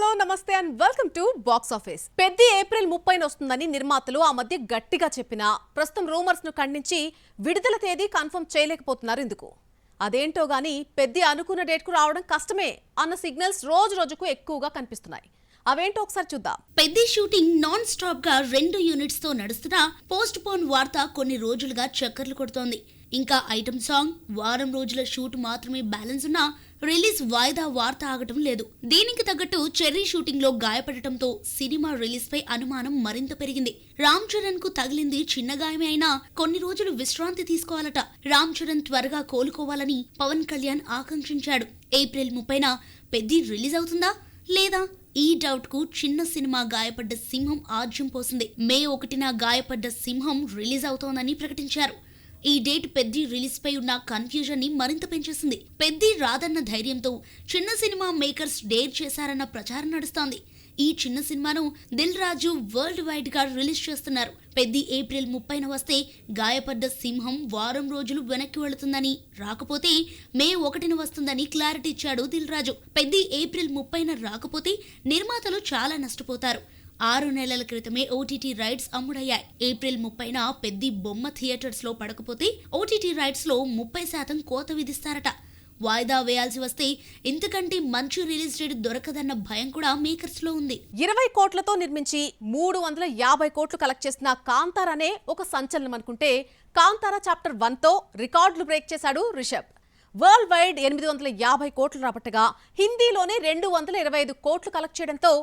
Hello నమస్తే and welcome to box office. Peddi April 30న వస్తుందని నిర్మాతలు ఆ మధ్య గట్టిగా చెప్పినా ప్రస్తుతం రూమర్స్ ను ఖండించి విడుదల తేదీ కన్ఫర్మ్ చేయలేకపోతున్నారు. ఎందుకు అదేంటో గానీ పెద్ది అనుకున్న డేట్ కు రావడం కష్టమే అన్న సిగ్నల్స్ రోజు రోజుకు ఎక్కువగా కనిపిస్తున్నాయి. అవేంటో ఒకసారి చూద్దాం. పెద్ది షూటింగ్ నాన్ స్టాప్ గా 2 యూనిట్స్ తో నడుస్తున్నా పోస్ట్ పోన్ వార్త కొన్ని రోజులుగా చక్కర్లు కొడుతోంది. ఇంకా ఐటమ్ సాంగ్, వారం రోజుల షూట్ మాత్రమే బ్యాలెన్స్ ఉన్నా రిలీజ్ వాయిదా వార్త ఆగటం లేదు. దీనికి తగ్గట్టు చెర్రీ షూటింగ్ లో గాయపడటంతో సినిమా రిలీజ్ పై అనుమానం మరింత పెరిగింది. రామ్ చరణ్ కు తగిలింది చిన్న గాయమే అయినా కొన్ని రోజులు విశ్రాంతి తీసుకోవాలట. రామ్ చరణ్ త్వరగా కోలుకోవాలని పవన్ కళ్యాణ్ ఆకాంక్షించాడు. ఏప్రిల్ 30న పెద్ది రిలీజ్ అవుతుందా లేదా? ఈ డౌట్ కు చిన్న సినిమా గాయపడ్డ సింహం ఆజ్యం పోసింది. మే 1న గాయపడ్డ సింహం రిలీజ్ అవుతోందని ప్రకటించారు. ఈ డేట్ పెద్ది రిలీజ్ పై ఉన్న కన్ఫ్యూజన్ ని మరింత పెంచేసింది. పెద్ది రాదన్న ధైర్యంతో చిన్న సినిమా మేకర్స్ డేర్ చేశారన్న ప్రచారం నడుస్తోంది. ఈ చిన్న సినిమాను దిల్ రాజు వరల్డ్ వైడ్ గా రిలీజ్ చేస్తున్నారు. పెద్ది ఏప్రిల్ 30న వస్తే గాయపడ్డ సింహం వారం రోజులు వెనక్కి వెళుతుందని, రాకపోతే మే 1న వస్తుందని క్లారిటీ ఇచ్చాడు దిల్ రాజు. పెద్ది ఏప్రిల్ 30న రాకపోతే నిర్మాతలు చాలా నష్టపోతారు. 6 నెలల క్రితమే ఓటీటీ రైట్స్ అమ్ముడయ్యాయి. ఏప్రిల్ 30న పెద్ది బొమ్మ థియేటర్స్ లో పడకపోతే ఓటీటీ రైట్స్ లో 30% కోత విధిస్తారట. వాయిదా వేయాల్సి వస్తే ఇంతకంటే మంచి రిలీజ్ డేట్ దొరకదన్న భయం కూడా మేకర్స్ లో ఉంది. 20 కోట్లతో నిర్మించి 350 కోట్లు కలెక్ట్ చేసిన కాంతారానే ఒక సంచలనం అనుకుంటే, కాంతారా చాప్టర్ 1తో రికార్డులు బ్రేక్ చేశాడు రిషబ్. వరల్డ్ వైడ్ 850 కోట్లు రాబట్టగా హిందీలోనే 225 కోట్లు కలెక్ట్ చేయడంతో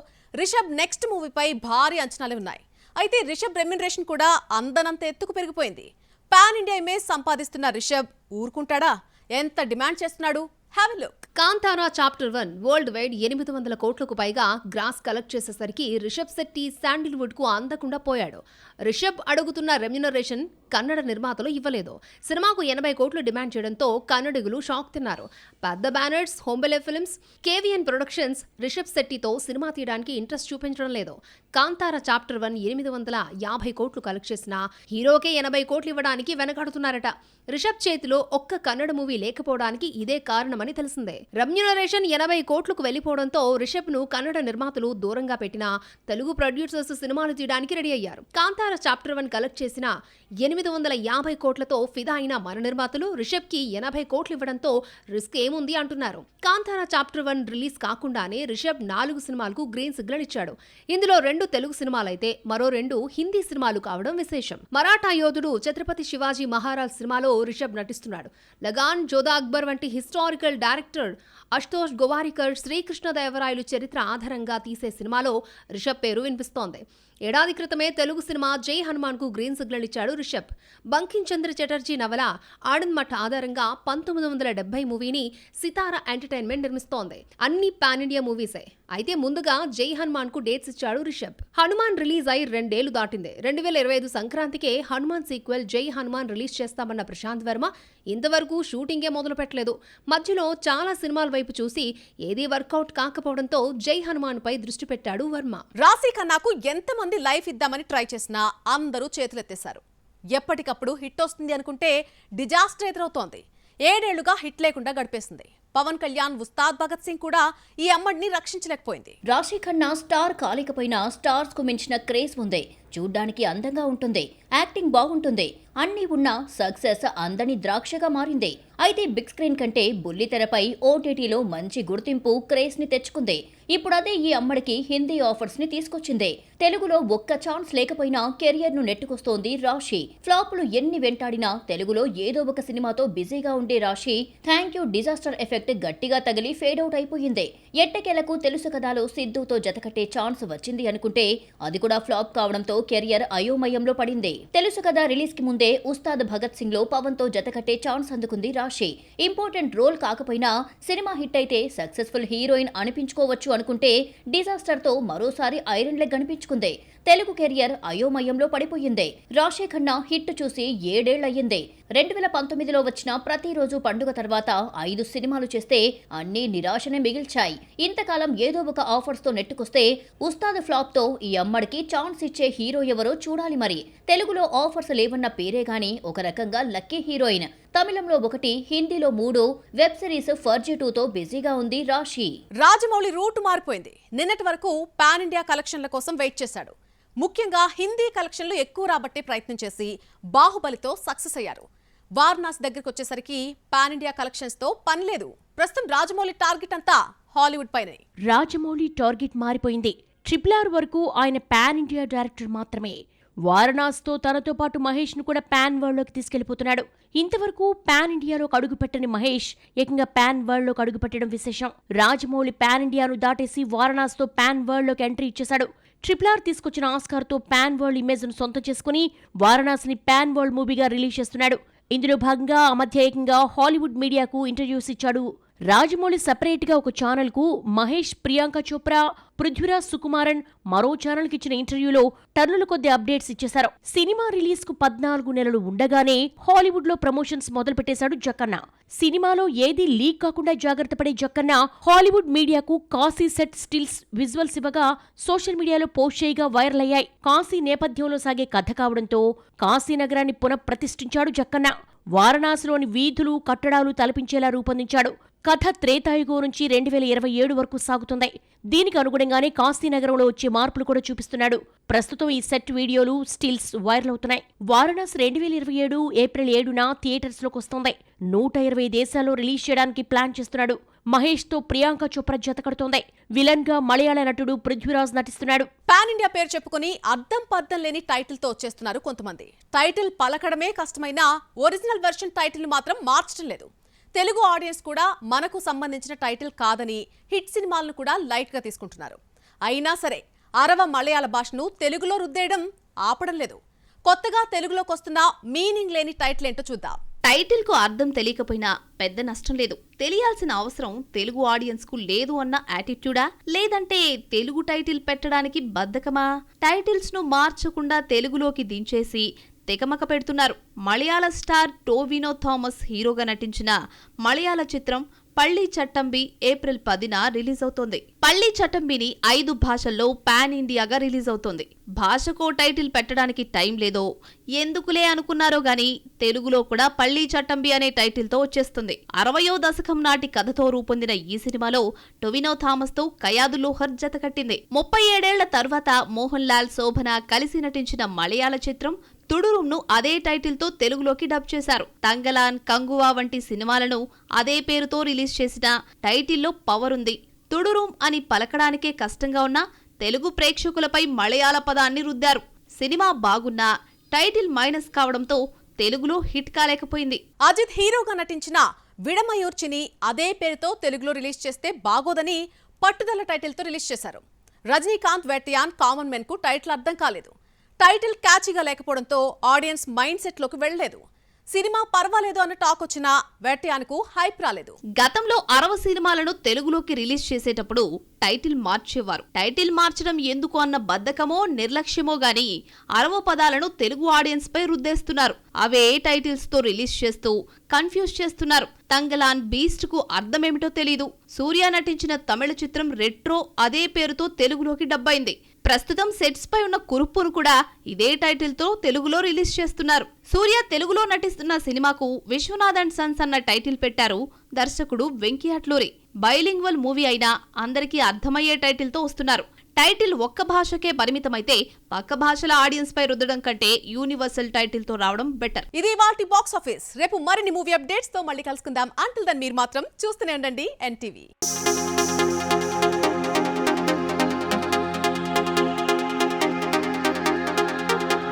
రిషబ్ నెక్స్ట్ మూవీపై భారీ అంచనాలు ఉన్నాయి. అయితే రిషబ్ రెమ్యునరేషన్ కూడా అందనంత ఎత్తుకు పెరిగిపోయింది. పాన్ ఇండియా ఇమేజ్ సంపాదిస్తున్న రిషబ్ ఊరుకుంటాడా? ఎంత డిమాండ్ చేస్తున్నాడు? Have a look. Kantara chapter 1 world wide 800 కోట్లకు పైగా గ్రాస్ కలెక్ట్ చేసేసరికి రిషబ్ శెట్టి శాండిల్వుడ్ కు అందకుండా పోయాడు. రిషబ్ అడుగుతున్న రెమ్యునరేషన్ కన్నడ నిర్మాతలు ఇవ్వలేదు. సినిమాకు 80 కోట్లు డిమాండ్ చేయడంతో కన్నడిగులు షాక్ తిన్నారు. పెద్ద banners Hombale films, KVN productions Rishab శెట్టితో సినిమా తీయడానికి ఇంట్రెస్ట్ చూపించడం లేదు. కాంతారా చాప్టర్ 1 850 కోట్లు కలెక్ట్ చేసినా హీరోకే 80 కోట్లు ఇవ్వడానికి వెనకాడుతున్నారట. రిషబ్ చేతిలో ఒక్క కన్నడ మూవీ లేకపోవడానికి ఇదే కారణమని తెలిసిందే. రెమ్యునరేషన్ 80 కోట్లకు వెళ్లిపోవడంతో రిషబ్ ను కన్నడ నిర్మాతలు దూరంగా పెట్టినా తెలుగు ప్రొడ్యూసర్స్ సినిమాలు తీయడానికి రెడీ అయ్యారు. కాంతారా చాప్టర్ 1 కలెక్ట్ చేసిన 850 కోట్లతో ఫిదా అయిన మన నిర్మాతలు రిషబ్ కి 80 కోట్లు ఇవ్వడంతో రిస్క్ ఏముంది అంటున్నారు. కాంతారా చాప్టర్ 1 రిలీజ్ కాకుండానే రిషబ్ 4 సినిమాలకు గ్రీన్ సిగ్నల్ ఇచ్చాడు. ఇందులో 2 తెలుగు సినిమాలైతే మరో 2 హిందీ సినిమాలు కావడం విశేషం. మరాఠా యోధుడు ఛత్రపతి శివాజీ మహారాజ్ సినిమాలో రిషబ్ నటిస్తున్నాడు. లగాన్, జోధా అక్బర్ వంటి హిస్టారికల్ డైరెక్టర్ అశుతోష్ గోవారికర్ శ్రీకృష్ణదేవరాయలు చరిత్ర ఆధారంగా తీసే సినిమాలో రిషబ్ పేరు వినిపిస్తోంది. ఏడాది క్రితమే తెలుగు సినిమా జై హనుమాన్ కు గ్రీన్ సిగ్నల్ ఇచ్చాడు రిషబ్. బంకిం చంద్ర చటర్జీ నవల ఆనంద్ మఠ్ ఆధారంగా 1970 మూవీని సితారా ఎంటర్టైన్మెంట్ నిర్మిస్తోంది. అన్ని పాన్ ఇండియా మూవీసే. అయితే ముందుగా జై హనుమాన్ కు డేట్స్ ఇచ్చాడు రిషబ్. హనుమాన్ రిలీజ్ అయి 2 ఏళ్లు దాటింది. 2025 సంక్రాంతికే హనుమాన్ సీక్వెల్ జై హనుమాన్ రిలీజ్ చేస్తామన్న ప్రశాంత్ వర్మ ఇంతవరకు షూటింగే మొదలు పెట్టలేదు. మధ్యలో చాలా సినిమాల వైపు చూసి ఏదీ వర్కౌట్ కాకపోవడంతో జై హనుమాన్ పై దృష్టి పెట్టాడు వర్మ. రాశి ఖన్నాకు ఎంతమంది లైఫ్ ఇద్దామని ట్రై చేసినా అందరూ చేతులెత్తేశారు. ఎప్పటికప్పుడు హిట్ వస్తుంది అనుకుంటే డిజాస్టర్ ఎదురవుతోంది. 7 ఏళ్లుగా హిట్ లేకుండా గడిపేసింది. పవన్ కళ్యాణ్, ఉస్తాద్ భగత్ సింగ్ కూడా ఈ అమ్మడిని రక్షించలేకపోయింది. రాశి ఖన్నా స్టార్ కాలేకపోయినా స్టార్స్ కు మించిన క్రేజ్ ఉంది. చూడ్డానికి అందంగా ఉంటుంది, యాక్టింగ్ బాగుంటుంది, అన్నీ ఉన్నా సక్సెస్ అందని ద్రాక్షగా మారింది. అయితే బిగ్ స్క్రీన్ కంటే బుల్లితెరపై ఓటీటీలో మంచి గుర్తింపు, క్రేజ్ ని తెచ్చుకుంది. ఇప్పుడు అదే ఈ అమ్మడికి హిందీ ఆఫర్స్ ని తీసుకొచ్చింది. తెలుగులో ఒక్క ఛాన్స్ లేకపోయినా కెరియర్ ను నెట్టుకొస్తోంది రాశి. ఫ్లాపులు ఎన్ని వెంటాడినా తెలుగులో ఏదో ఒక సినిమాతో బిజీగా ఉండే రాశి థ్యాంక్ యూ డిజాస్టర్ ఎఫెక్ట్ గట్టిగా తగిలి ఫేడ్ అవుట్ అయిపోయింది. ఎట్టకేలకు తెలుసు కథలో సిద్ధుతో జతకట్టే ఛాన్స్ వచ్చింది అనుకుంటే అది కూడా ఫ్లాప్ కావడంతో కెరియర్ అయోమయంలో పడింది. తెలుసు కదా రిలీజ్ కి ముందే ఉస్తాద్ భగత్ సింగ్ లో పవన్ తో జతకట్టే ఛాన్స్ అందుకుంది రాశి. ఇంపార్టెంట్ రోల్ కాకపోయినా సినిమా హిట్ అయితే సక్సెస్ఫుల్ హీరోయిన్ అనిపించుకోవచ్చు అనుకుంటే డిజాస్టర్ తో మరోసారి ఐరన్ లెగ్ అనిపించుకుంది. తెలుగు కెరియర్ అయోమయంలో పడిపోయింది. రాశి ఖన్నా హిట్ చూసి 7 ఏళ్లయ్యింది. 2019లో వచ్చిన ప్రతిరోజు పండుగ తర్వాత 5 సినిమాలు చేస్తే అన్నీ నిరాశనే మిగిల్చాయి. ఇంతకాలం ఏదో ఒక ఆఫర్స్తో నెట్టుకొస్తే ఉస్తాద్ ఫ్లాప్తో ఈ అమ్మడికి ఛాన్స్ ఇచ్చే హీరో ఎవరో చూడాలి మరి. తెలుగులో ఆఫర్స్ లేవన్న పేరే గాని ఒక రకంగా లక్కీ హీరోయిన్. తమిళంలో 1, హిందీలో 3, వెబ్ సిరీస్ ఫర్జీ 2తో బిజీగా ఉంది రాశి. రాజమౌళి రూట్ మారిపోయింది. నిన్నటి వరకు పాన్ ఇండియా కలెక్షన్ల కోసం వెయిట్ చేశాడు. ముఖ్యంగా హిందీ కలెక్షన్లు ఎక్కువ రాబట్టే ప్రయత్నం చేసి బాహుబలితో సక్సెస్ అయ్యారు. వారణాసి దగ్గరికి వచ్చేసరికి పాన్ ఇండియా కలెక్షన్స్ తో పని లేదు. ప్రస్తుతం రాజమౌళి టార్గెట్ అంతా హాలీవుడ్ పైనే. రాజమౌళి టార్గెట్ మారిపోయింది. RRR వరకు ఆయన పాన్ ఇండియా డైరెక్టర్ మాత్రమే. వారణాసితో తనతో పాటు మహేష్ ను కూడా పాన్ వరల్డ్ లోకి తీసుకెళ్లిపోతున్నాడు. ఇంతవరకు పాన్ ఇండియాలోకి అడుగుపెట్టని మహేష్ ఏకంగా పాన్ వరల్డ్ లోకి అడుగుపెట్టడం విశేషం. రాజమౌళి పాన్ ఇండియాను దాటేసి వారణాసితో పాన్ వరల్డ్ లోకి ఎంట్రీ ఇచ్చేశాడు. RRR తీసుకొచ్చిన ఆస్కార్తో పాన్ వరల్డ్ ఇమేజ్ ను సొంతం చేసుకుని వారణాసిని పాన్ వరల్డ్ మూవీగా రిలీజ్ చేస్తున్నాడు. ఇందులో భాగంగా ఆ మధ్య ఏకంగా హాలీవుడ్ మీడియాకు ఇంటర్వ్యూస్ ఇచ్చాడు. రాజమౌళి సెపరేట్ గా ఒక ఛానల్ కు మహేష్, ప్రియాంక చోప్రా, పృథ్వీరాజ్ సుకుమారన్ మరో ఛానల్ కి ఇచ్చిన ఇంటర్వ్యూలో టన్నుల కొద్ది అప్డేట్స్ ఇచ్చేశారు. సినిమా రిలీజ్ కు 14 నెలలు ఉండగానే హాలీవుడ్ లో ప్రమోషన్స్ మొదలు పెట్టేశాడు జక్కన్న. సినిమాలో ఏది లీక్ కాకుండా జాగ్రత్త పడే జక్కన్న హాలీవుడ్ మీడియాకు కాశీ సెట్ స్టిల్స్ విజువల్స్ ఇవ్వగా సోషల్ మీడియాలో పోస్ట్ చేయగా వైరల్ అయ్యాయి. కాశీ నేపథ్యంలో సాగే కథ కావడంతో కాశీ నగరాన్ని పునఃప్రతిష్ఠించాడు జక్కన్న. వారణాసిలోని వీధులు, కట్టడాలు తలపించేలా రూపొందించాడు. కథ త్రేతాయుగం నుంచి 2027 వరకు సాగుతుంది. దీనికి అనుగుణంగానే కాశీనగరంలో వచ్చే మార్పులు కూడా చూపిస్తున్నాడు. ప్రస్తుతం ఈ సెట్ వీడియోలు, స్టిల్స్ వైరల్ అవుతున్నాయి. వారణాసి 2027 ఏప్రిల్ 7న థియేటర్స్ లోకి వస్తుంది. 120 దేశాల్లో రిలీజ్ చేయడానికి ప్లాన్ చేస్తున్నాడు. మహేష్ తో ప్రియాంక చోప్రా జత కడుతోంది. విలన్ గా మలయాళ నటుడు పృథ్వీరాజ్ నటిస్తున్నాడు. పాన్ ఇండియా పేరు చెప్పుకుని అద్దం పద్దం లేని టైటిల్ తో వచ్చేస్తున్నారు కొంతమంది. టైటిల్ పలకడమే కష్టమైనా ఒరిజినల్ వెర్షన్ టైటిల్ మాత్రం మార్చడం లేదు. తెలుగు ఆడియన్స్ కూడా మనకు సంబంధించిన టైటిల్ కాదని హిట్ సినిమాలను కూడా లైట్ గా తీసుకుంటున్నారు. అయినా సరే అరవ మలయాళ భాషను తెలుగులో రుద్దేయడం ఆపడం లేదు. కొత్తగా తెలుగులోకి వస్తున్న మీనింగ్ లేని టైటిల్ ఏంటో చూద్దాం. టైటిల్ కు అర్థం తెలియకపోయినా పెద్ద నష్టం లేదు. తెలియాల్సిన అవసరం తెలుగు ఆడియన్స్ కు లేదు అన్న యాటిట్యూడా, లేదంటే తెలుగు టైటిల్ పెట్టడానికి బద్ధకమా? టైటిల్స్ ను మార్చకుండా తెలుగులోకి దించేసి తెకమక పెడుతున్నారు. మలయాళ స్టార్ టోవినో థామస్ హీరోగా నటించిన మలయాళ చిత్రం పళ్ళీ చట్టంబి ఏప్రిల్ 10న రిలీజ్ అవుతోంది. పళ్ళీ చట్టంబిని 5 భాషల్లో పాన్ ఇండియాగా రిలీజ్ అవుతోంది. భాషకో టైటిల్ పెట్టడానికి టైం లేదో ఎందుకులే అనుకున్నారో గాని తెలుగులో కూడా పళ్ళీ చట్టంబి అనే టైటిల్ తో వచ్చేస్తుంది. 60వ దశకం నాటి కథతో రూపొందిన ఈ సినిమాలో టొవినో థామస్ తో కయాదు లోహర్ జత కట్టింది. 37 ఏళ్ల తర్వాత మోహన్ లాల్, శోభన కలిసి నటించిన మలయాళ చిత్రం తుడురుంను అదే టైటిల్ తో తెలుగులోకి డబ్ చేశారు. తంగలాన్, కంగువా వంటి సినిమాలను అదే పేరుతో రిలీజ్ చేసిన టైటిల్లో పవర్ ఉంది. తుడురుం అని పలకడానికే కష్టంగా ఉన్న తెలుగు ప్రేక్షకులపై మలయాళ పదాన్ని రుద్దారు. సినిమా బాగున్నా టైటిల్ మైనస్ కావడంతో తెలుగులో హిట్ కాలేకపోయింది. అజిత్ హీరోగా నటించిన విడమయూర్చిని అదే పేరుతో తెలుగులో రిలీజ్ చేస్తే బాగోదని పట్టుదల టైటిల్ తో రిలీజ్ చేశారు. రజనీకాంత్, వేటయాన్, కామన్ మెన్ కు టైటిల్ అర్థం కాలేదు. టైటిల్ క్యాచీగా లేకపోవడంతో ఆడియన్స్ మైండ్ సెట్ లోకి వెళ్లలేదు. సినిమా పర్వాలేదు అన్న టాక్ వచ్చినా వేటయాన్కు హైప్ రాలేదు. గతంలో 60 సినిమాలను తెలుగులోకి రిలీజ్ చేసేటప్పుడు టైటిల్ మార్చేవారు. టైటిల్ మార్చడం ఎందుకు అన్న బద్ధకమో నిర్లక్ష్యమో గాని 60 పదాలను తెలుగు ఆడియన్స్ పై రుద్దేస్తున్నారు. అవే టైటిల్స్ తో రిలీజ్ చేస్తూ కన్ఫ్యూజ్ చేస్తున్నారు. తంగలాన్, బీస్ట్ కు అర్థమేమిటో తెలీదు. సూర్య నటించిన తమిళ చిత్రం రెట్రో అదే పేరుతో తెలుగులోకి డబ్బైంది. ప్రస్తుతం సెట్స్ పై ఉన్న కురుప్పును కూడా ఇదే టైటిల్ తో తెలుగులో రిలీజ్ చేస్తున్నారు. సూర్య తెలుగులో నటిస్తున్న సినిమాకు విశ్వనాథ్ అండ్ సన్స్ అన్న టైటిల్ పెట్టారు దర్శకుడు వెంకీ అట్లూరి. బైలింగ్వల్ మూవీ అయినా అందరికీ అర్థమయ్యే టైటిల్ తో వస్తున్నారు. టైటిల్ ఒక్క భాషకే పరిమితమైతే పక్క భాషల ఆడియన్స్ పై రుద్దడం కంటే యూనివర్సల్ టైటిల్ తో రావడం బెటర్. ఇది వాటి బాక్స్ ఆఫీస్. రేపు మరిన్ని మూవీ అప్డేట్స్ తో మళ్ళీ కలుసుకుందాం. అంటిల్ దెన్ మీరు మాత్రం చూస్తూనే ఉండండి NTV.